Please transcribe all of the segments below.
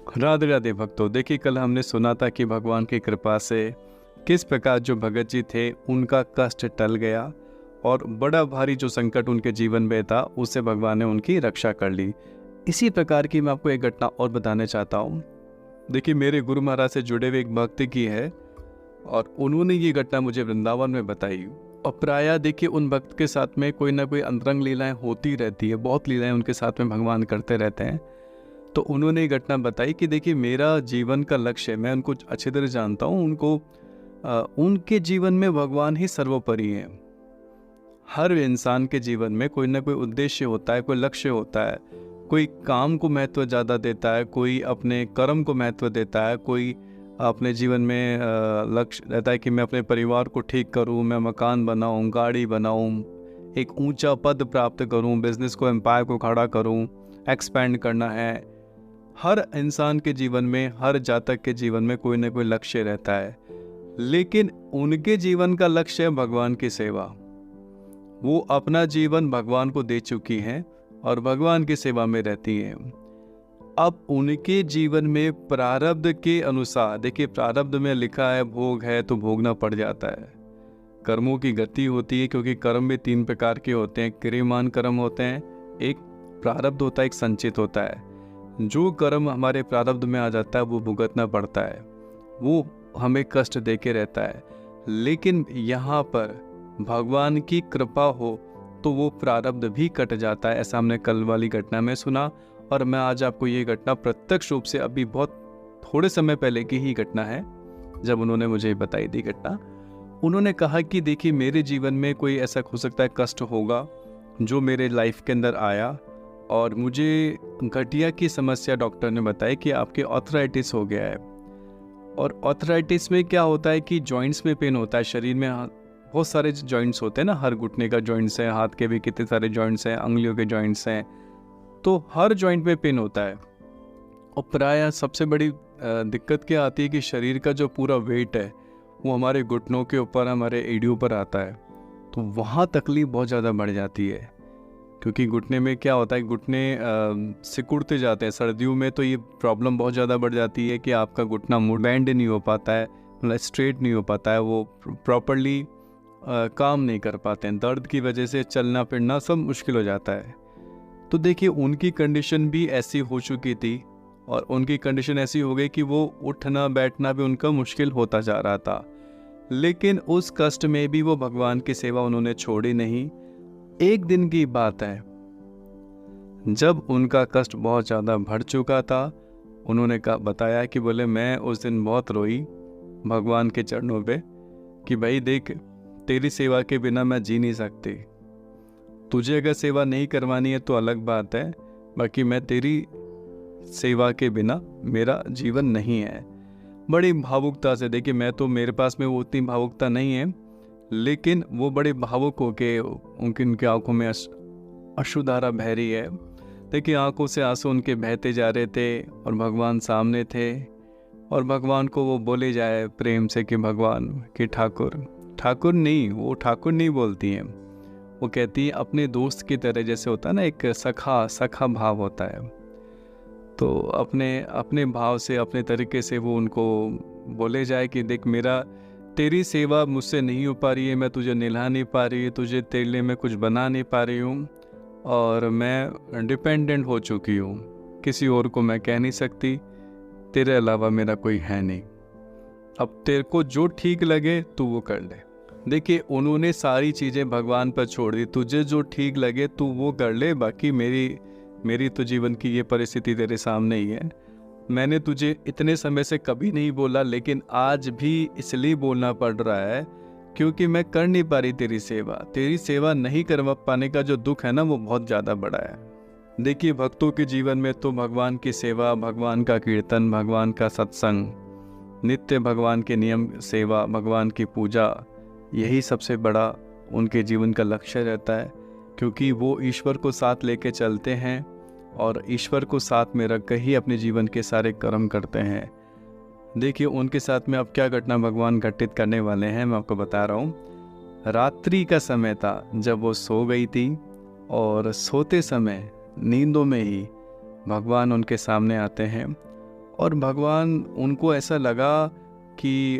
राधे राधे भक्तों। देखिए, कल हमने सुना था कि भगवान की कृपा से किस प्रकार जो भगत जी थे उनका कष्ट टल गया और बड़ा भारी जो संकट उनके जीवन में था उससे भगवान ने उनकी रक्षा कर ली। इसी प्रकार की मैं आपको एक घटना और बताने चाहता हूँ। देखिए, मेरे गुरु महाराज से जुड़े हुए एक भक्त की है और उन्होंने ये घटना मुझे वृंदावन में बताई। और प्रायः देखिए, उन भक्त के साथ में कोई ना कोई अंतरंग लीलाएं होती रहती है, बहुत लीलाएं उनके साथ में भगवान करते रहते हैं। तो उन्होंने ये घटना बताई कि देखिए, मेरा जीवन का लक्ष्य, मैं उनको अच्छी तरह जानता हूँ, उनके जीवन में भगवान ही सर्वोपरि है। हर इंसान के जीवन में कोई ना कोई उद्देश्य होता है, कोई लक्ष्य होता है। कोई काम को महत्व ज़्यादा देता है, कोई अपने कर्म को महत्व देता है, कोई अपने जीवन में लक्ष्य रहता है कि मैं अपने परिवार को ठीक करूं, मैं मकान बनाऊं, गाड़ी बनाऊं, एक ऊंचा पद प्राप्त करूं, बिजनेस को, एम्पायर को खड़ा करूं, एक्सपेंड करना है। हर इंसान के जीवन में, हर जातक के जीवन में कोई ना कोई लक्ष्य रहता है, लेकिन उनके जीवन का लक्ष्य है भगवान की सेवा। वो अपना जीवन भगवान को दे चुकी हैं और भगवान की सेवा में रहती हैं। अब उनके जीवन में प्रारब्ध के अनुसार, देखिए, प्रारब्ध में लिखा है भोग है तो भोगना पड़ जाता है। कर्मों की गति होती है, क्योंकि कर्म भी 3 प्रकार के होते हैं। क्रियमान कर्म होते हैं, एक प्रारब्ध होता है, एक संचित होता है। जो कर्म हमारे प्रारब्ध में आ जाता है वो भुगतना पड़ता है, वो हमें कष्ट देके रहता है। लेकिन यहाँ पर भगवान की कृपा हो तो वो प्रारब्ध भी कट जाता है। ऐसा हमने कल वाली घटना में सुना और मैं आज आपको ये घटना प्रत्यक्ष रूप से, अभी बहुत थोड़े समय पहले की ही घटना है, जब उन्होंने मुझे बताई थी घटना। उन्होंने कहा कि देखिए, मेरे जीवन में कोई ऐसा हो सकता है कष्ट होगा जो मेरे लाइफ के अंदर आया और मुझे गठिया की समस्या डॉक्टर ने बताई कि आपके ऑर्थराइटिस हो गया है। और ऑर्थराइटिस में क्या होता है कि जॉइंट्स में पेन होता है। शरीर में बहुत सारे जॉइंट्स होते हैं ना, हर घुटने का जॉइंट्स है, हाथ के भी कितने सारे जॉइंट्स हैं, अंगुलियों के जॉइंट्स हैं, तो हर जॉइंट में पेन होता है। और प्रायः सबसे बड़ी दिक्कत क्या आती है कि शरीर का जो पूरा वेट है वो हमारे घुटनों के ऊपर, हमारे एड़ियों पर आता है, तो वहाँ तकलीफ बहुत ज़्यादा बढ़ जाती है। क्योंकि घुटने में क्या होता है, घुटने सिकुड़ते जाते हैं। सर्दियों में तो ये प्रॉब्लम बहुत ज़्यादा बढ़ जाती है कि आपका घुटना बेंड नहीं हो पाता है, मतलब स्ट्रेट नहीं हो पाता है, वो प्रॉपरली काम नहीं कर पाते हैं। दर्द की वजह से चलना फिरना सब मुश्किल हो जाता है। तो देखिए, उनकी कंडीशन भी ऐसी हो चुकी थी और उनकी कंडीशन ऐसी हो गई कि वो उठना बैठना भी उनका मुश्किल होता जा रहा था। लेकिन उस कष्ट में भी वो भगवान की सेवा उन्होंने छोड़ी नहीं। एक दिन की बात है, जब उनका कष्ट बहुत ज़्यादा बढ़ चुका था, उन्होंने बताया कि बोले, मैं उस दिन बहुत रोई भगवान के चरणों पे कि भाई देख, तेरी सेवा के बिना मैं जी नहीं सकती। तुझे अगर सेवा नहीं करवानी है तो अलग बात है, बाकी मैं तेरी सेवा के बिना मेरा जीवन नहीं है। बड़ी भावुकता से, देखिए, मैं तो, मेरे पास में वो उतनी भावुकता नहीं है, लेकिन वो बड़े भावुक होके उनकी आंखों में अश्रुधारा बह रही है। देखिए, आंखों से आंसू उनके बहते जा रहे थे और भगवान सामने थे और भगवान को वो बोले जाए प्रेम से कि भगवान, कि ठाकुर। ठाकुर नहीं, वो ठाकुर नहीं बोलती हैं, वो कहती है अपने दोस्त की तरह। जैसे होता है ना, एक सखा भाव होता है, तो अपने भाव से, अपने तरीके से वो उनको बोले जाए कि देख, मेरा तेरी सेवा मुझसे नहीं हो पा रही है, मैं तुझे निभा नहीं पा रही है, तुझे तेरे लिए मैं कुछ बना नहीं पा रही हूँ और मैं डिपेंडेंट हो चुकी हूँ, किसी और को मैं कह नहीं सकती, तेरे अलावा मेरा कोई है नहीं। अब तेरे को जो ठीक लगे तू वो कर ले। देखिए, उन्होंने सारी चीज़ें भगवान पर छोड़ दी। तुझे जो ठीक लगे तू वो कर ले, बाकी मेरी तो जीवन की ये परिस्थिति तेरे सामने ही है। मैंने तुझे इतने समय से कभी नहीं बोला, लेकिन आज भी इसलिए बोलना पड़ रहा है क्योंकि मैं कर नहीं पा रही तेरी सेवा। तेरी सेवा नहीं करवा पाने का जो दुख है ना, वो बहुत ज़्यादा बड़ा है। देखिए, भक्तों के जीवन में तो भगवान की सेवा, भगवान का कीर्तन, भगवान का सत्संग, नित्य भगवान के नियम सेवा, भगवान की पूजा, यही सबसे बड़ा उनके जीवन का लक्ष्य रहता है। क्योंकि वो ईश्वर को साथ लेके चलते हैं और ईश्वर को साथ में रख कर ही अपने जीवन के सारे कर्म करते हैं। देखिए, उनके साथ में अब क्या घटना भगवान घटित करने वाले हैं, मैं आपको बता रहा हूँ। रात्रि का समय था जब वो सो गई थी और सोते समय नींदों में ही भगवान उनके सामने आते हैं और भगवान उनको ऐसा लगा कि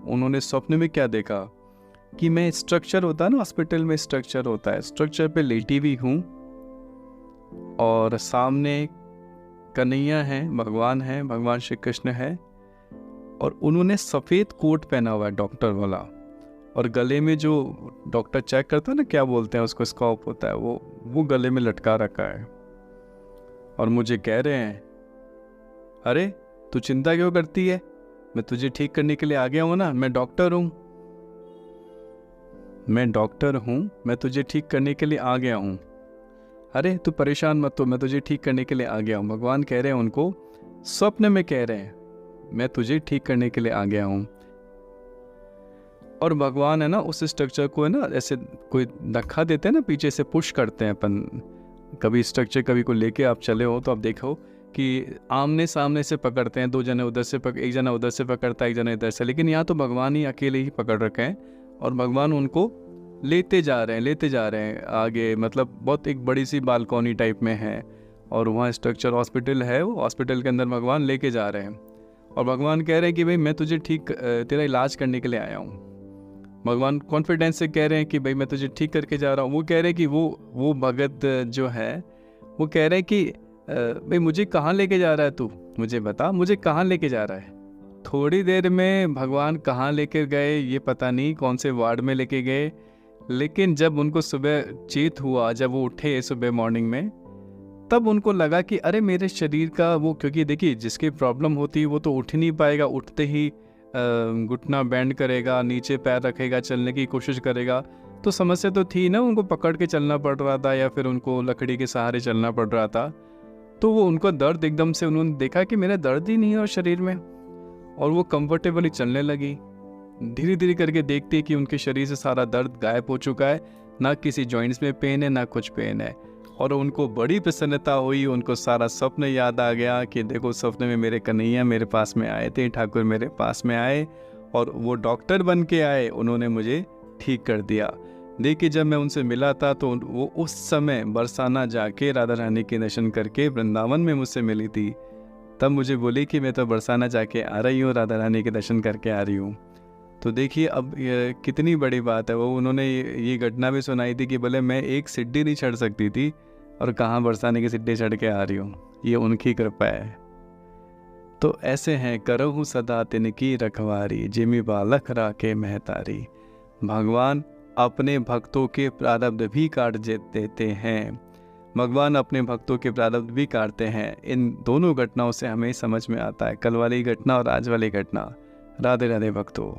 उन्होंने सपने में क्या देखा कि मैं स्ट्रक्चर होता है ना, हॉस्पिटल में स्ट्रक्चर होता है, स्ट्रक्चर पे लेटी हुई हूँ और सामने कन्हैया है, भगवान श्री कृष्ण है, और उन्होंने सफ़ेद कोट पहना हुआ है डॉक्टर वाला, और गले में जो डॉक्टर चेक करता है ना, क्या बोलते हैं उसको, स्कोप होता है, वो गले में लटका रखा है। और मुझे कह रहे हैं, अरे तू चिंता क्यों करती है, मैं तुझे ठीक करने के लिए आ गया हूँ ना, मैं डॉक्टर हूँ, मैं तुझे ठीक करने के लिए आ गया हूँ, अरे तू परेशान मत हो, मैं तुझे ठीक करने के लिए आ गया हूँ। भगवान कह रहे हैं उनको, स्वप्न में कह रहे हैं, मैं तुझे ठीक करने के लिए आ गया हूँ। और भगवान है ना, उस स्ट्रक्चर को है ना, ऐसे कोई धक्का देते हैं ना, पीछे से पुश करते हैं अपन, कभी स्ट्रक्चर कभी को लेके आप चले हो तो आप देखो कि आमने सामने से पकड़ते हैं, दो जने उधर से एक जना उधर से पकड़ता है, एक जना इधर से, लेकिन यहाँ तो भगवान ही अकेले ही पकड़ रखे हैं और भगवान उनको लेते जा रहे हैं आगे। मतलब बहुत एक बड़ी सी बालकनी टाइप में है और वहाँ स्ट्रक्चर हॉस्पिटल है, वो हॉस्पिटल के अंदर भगवान लेके जा रहे हैं और भगवान कह रहे हैं कि भाई मैं तुझे ठीक, तेरा इलाज करने के लिए आया हूँ। भगवान कॉन्फिडेंस से कह रहे हैं कि भाई मैं तुझे ठीक करके जा रहा हूँ। वो कह रहे हैं कि वो भगत जो है वो कह रहे हैं कि भाई मुझे कहाँ लेके जा रहा है तू, मुझे बता, मुझे कहाँ लेके जा रहा है। थोड़ी देर में भगवान कहाँ लेके गए ये पता नहीं, कौन से वार्ड में लेके गए, लेकिन जब उनको सुबह चेत हुआ, जब वो उठे सुबह मॉर्निंग में, तब उनको लगा कि अरे मेरे शरीर का वो, क्योंकि देखिए जिसकी प्रॉब्लम होती है वो तो उठ नहीं पाएगा, उठते ही घुटना बैंड करेगा, नीचे पैर रखेगा, चलने की कोशिश करेगा, तो समस्या तो थी ना, उनको पकड़ के चलना पड़ रहा था या फिर उनको लकड़ी के सहारे चलना पड़ रहा था। तो वो उनको दर्द, एकदम से उन्होंने देखा कि मेरा दर्द ही नहीं है और शरीर में, और वो कंफर्टेबली चलने लगी। धीरे धीरे करके देखते कि उनके शरीर से सारा दर्द गायब हो चुका है, ना किसी जॉइंट्स में पेन है ना कुछ पेन है, और उनको बड़ी प्रसन्नता हुई। उनको सारा स्वप्न याद आ गया कि देखो सपने में मेरे कन्हैया मेरे पास में आए थे, ठाकुर मेरे पास में आए और वो डॉक्टर बन के आए, उन्होंने मुझे ठीक कर दिया। देखिए जब मैं उनसे मिला था तो वो उस समय बरसाना जाके राधा रानी के दर्शन करके वृंदावन में मुझसे मिली थी। तब मुझे बोली कि मैं तो बरसाना जाके आ रही हूँ, राधा रानी के दर्शन करके आ रही हूँ। तो देखिए अब ये कितनी बड़ी बात है। वो उन्होंने ये घटना भी सुनाई थी कि भले मैं एक सीढ़ी नहीं चढ़ सकती थी और कहाँ बरसाने की सीढ़ी चढ़ के आ रही हूँ, ये उनकी कृपा है। तो ऐसे हैं, करहु सदा तिनकी रखवारी, जिमि बालक राखे महतारी। भगवान अपने भक्तों के प्रारब्ध भी काट देते हैं, भगवान अपने भक्तों के प्रारब्ध भी काटते हैं। इन दोनों घटनाओं से हमें समझ में आता है, कल वाली घटना और आज वाली घटना। राधे राधे भक्तों।